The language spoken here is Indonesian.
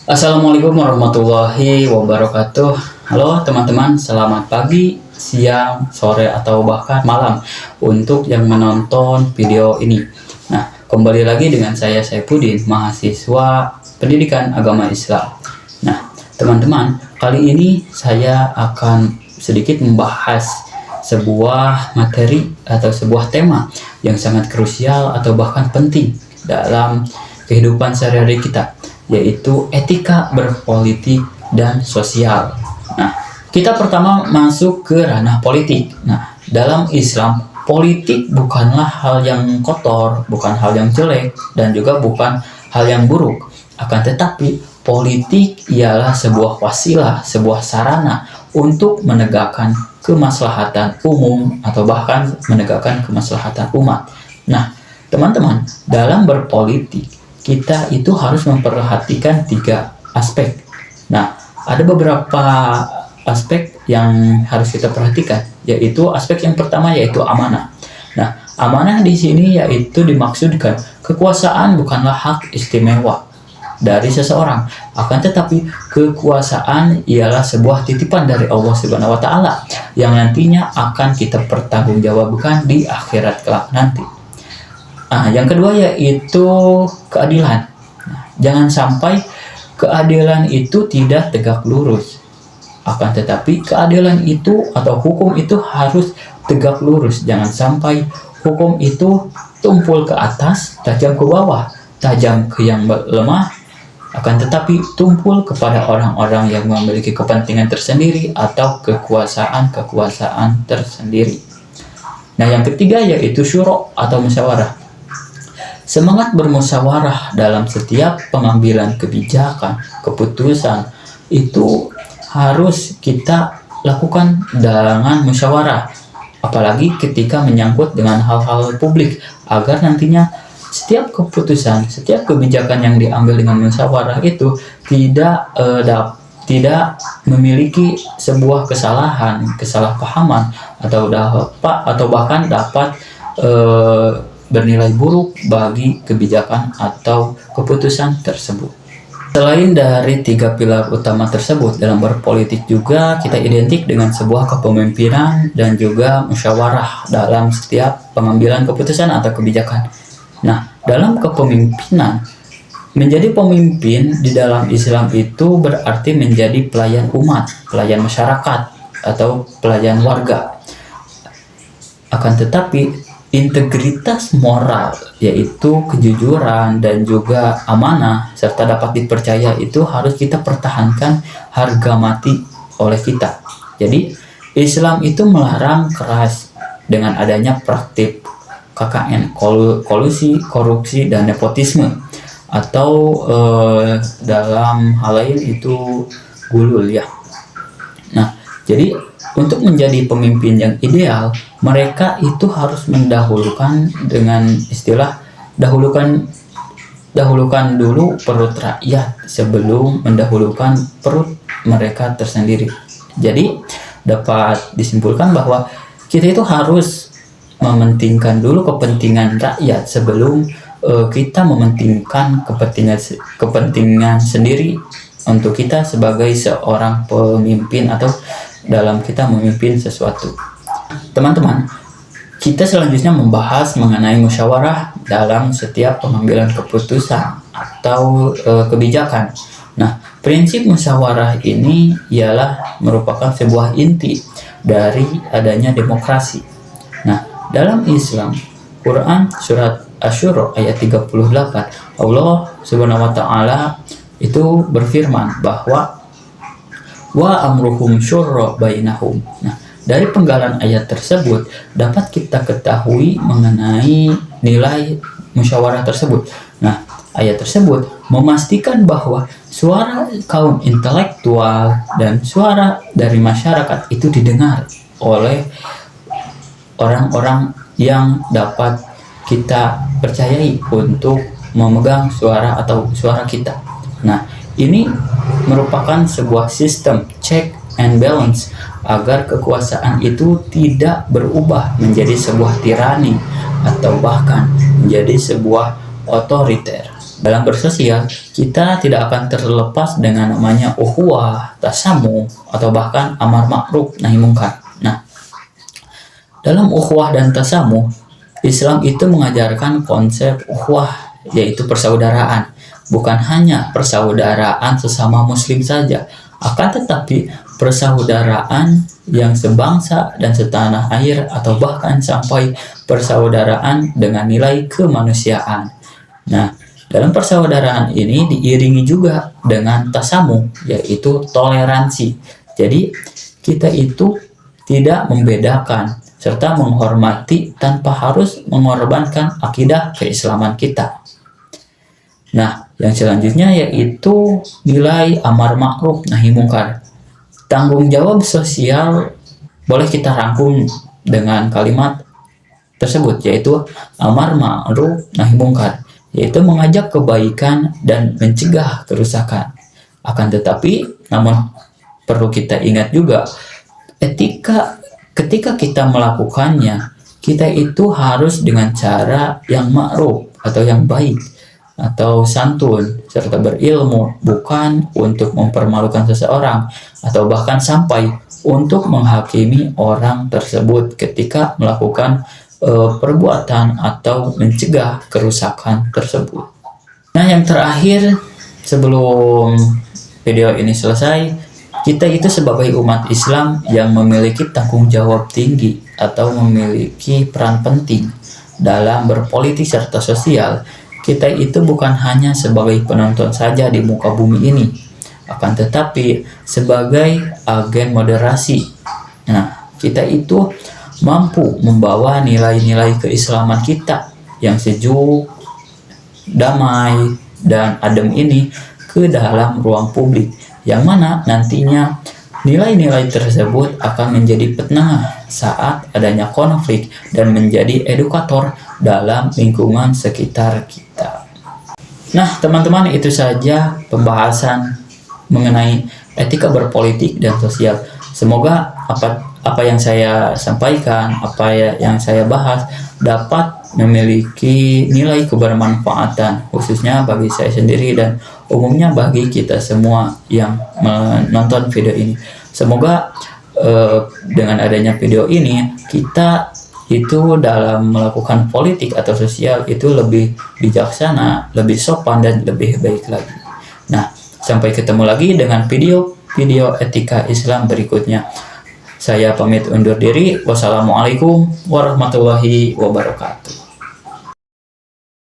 Assalamualaikum warahmatullahi wabarakatuh. Halo teman-teman, selamat pagi, siang, sore, atau bahkan malam untuk yang menonton video ini. Nah, kembali lagi dengan saya Saifuddin, mahasiswa Pendidikan Agama Islam. Nah, teman-teman, kali ini saya akan sedikit membahas sebuah materi atau sebuah tema yang sangat krusial atau bahkan penting dalam kehidupan sehari-hari kita, yaitu etika berpolitik dan sosial. Nah, kita pertama masuk ke ranah politik. Nah, dalam Islam, politik bukanlah hal yang kotor, bukan hal yang jelek, dan juga bukan hal yang buruk. Akan tetapi, politik ialah sebuah wasilah, sebuah sarana untuk menegakkan kemaslahatan umum atau bahkan menegakkan kemaslahatan umat. Nah, teman-teman, dalam berpolitik kita itu harus memperhatikan tiga aspek. Nah, ada beberapa aspek yang harus kita perhatikan, yaitu aspek yang pertama yaitu amanah. Nah, amanah di sini yaitu dimaksudkan kekuasaan bukanlah hak istimewa dari seseorang, akan tetapi kekuasaan ialah sebuah titipan dari Allah Subhanahu wa taala yang nantinya akan kita pertanggungjawabkan di akhirat kelak nanti. Nah, yang kedua yaitu keadilan. Nah, jangan sampai keadilan itu tidak tegak lurus. Akan tetapi keadilan itu atau hukum itu harus tegak lurus. Jangan sampai hukum itu tumpul ke atas, tajam ke bawah, tajam ke yang lemah, akan tetapi tumpul kepada orang-orang yang memiliki kepentingan tersendiri atau kekuasaan tersendiri. Nah, yang ketiga yaitu syuro atau musyawarah. Semangat bermusyawarah dalam setiap pengambilan kebijakan, keputusan itu harus kita lakukan dengan musyawarah, apalagi ketika menyangkut dengan hal-hal publik, agar nantinya setiap keputusan, setiap kebijakan yang diambil dengan musyawarah itu tidak memiliki sebuah kesalahpahaman atau bahkan dapat bernilai buruk bagi kebijakan atau keputusan tersebut. Selain dari tiga pilar utama tersebut, dalam berpolitik juga kita identik dengan sebuah kepemimpinan dan juga musyawarah dalam setiap pengambilan keputusan atau kebijakan. Nah, dalam kepemimpinan, menjadi pemimpin di dalam Islam itu berarti menjadi pelayan umat, pelayan masyarakat, atau pelayan warga. Akan tetapi, integritas moral, yaitu kejujuran dan juga amanah serta dapat dipercaya itu harus kita pertahankan harga mati oleh kita. Jadi Islam itu melarang keras dengan adanya praktik KKN, kolusi, korupsi, dan nepotisme, atau dalam hal lain itu gulul ya. Nah, jadi untuk menjadi pemimpin yang ideal, mereka itu harus mendahulukan dengan istilah dahulukan dulu perut rakyat sebelum mendahulukan perut mereka tersendiri. Jadi dapat disimpulkan bahwa kita itu harus mementingkan dulu kepentingan rakyat sebelum kita mementingkan kepentingan sendiri untuk kita sebagai seorang pemimpin atau dalam kita memimpin sesuatu. Teman-teman, kita selanjutnya membahas mengenai musyawarah dalam setiap pengambilan keputusan atau kebijakan. Nah, prinsip musyawarah ini ialah merupakan sebuah inti dari adanya demokrasi. Nah, dalam Islam, Quran surat Asy-Syura ayat 38, Allah Subhanahu wa taala itu berfirman bahwa wa amruhum syurra bainahum. Nah, dari penggalan ayat tersebut dapat kita ketahui mengenai nilai musyawarah tersebut. Nah, ayat tersebut memastikan bahwa suara kaum intelektual dan suara dari masyarakat itu didengar oleh orang-orang yang dapat kita percayai untuk memegang suara atau suara kita. Nah, ini merupakan sebuah sistem check and balance agar kekuasaan itu tidak berubah menjadi sebuah tirani atau bahkan menjadi sebuah otoriter. dalam bersosial, kita tidak akan terlepas dengan namanya ukhuwah, tasamuh, atau bahkan amar ma'ruf nahi mungkar. Nah, dalam ukhuwah dan tasamuh, Islam itu mengajarkan konsep ukhuwah, yaitu persaudaraan. Bukan hanya persaudaraan sesama muslim saja, akan tetapi persaudaraan yang sebangsa dan setanah air, atau bahkan sampai persaudaraan dengan nilai kemanusiaan. Nah, dalam persaudaraan ini diiringi juga dengan tasamuh, yaitu toleransi. Jadi, kita itu tidak membedakan serta menghormati tanpa harus mengorbankan akidah keislaman kita. Nah, yang selanjutnya yaitu nilai amar ma'ruf nahi mungkar. Tanggung jawab sosial boleh kita rangkum dengan kalimat tersebut, yaitu amar ma'ruf nahi mungkar, yaitu mengajak kebaikan dan mencegah kerusakan. Akan tetapi, namun perlu kita ingat juga, ketika kita melakukannya, kita itu harus dengan cara yang ma'ruf atau yang baik atau santun serta berilmu, bukan untuk mempermalukan seseorang atau bahkan sampai untuk menghakimi orang tersebut ketika melakukan perbuatan atau mencegah kerusakan tersebut. Nah, yang terakhir sebelum video ini selesai, kita itu sebagai umat Islam yang memiliki tanggung jawab tinggi atau memiliki peran penting dalam berpolitik serta sosial. Kita itu bukan hanya sebagai penonton saja di muka bumi ini, akan tetapi sebagai agen moderasi. Nah, kita itu mampu membawa nilai-nilai keislaman kita yang sejuk, damai, dan adem ini ke dalam ruang publik, yang mana nantinya nilai-nilai tersebut akan menjadi penengah saat adanya konflik dan menjadi edukator dalam lingkungan sekitar kita. Nah, teman-teman, itu saja pembahasan mengenai etika berpolitik dan sosial. Semoga apa yang saya sampaikan, yang saya bahas dapat memiliki nilai kebermanfaatan, khususnya bagi saya sendiri dan umumnya bagi kita semua yang menonton video ini. Semoga dengan adanya video ini, kita itu dalam melakukan politik atau sosial itu lebih bijaksana, lebih sopan, dan lebih baik lagi. Nah, sampai ketemu lagi dengan video etika Islam berikutnya. Saya pamit undur diri. Wassalamualaikum warahmatullahi wabarakatuh.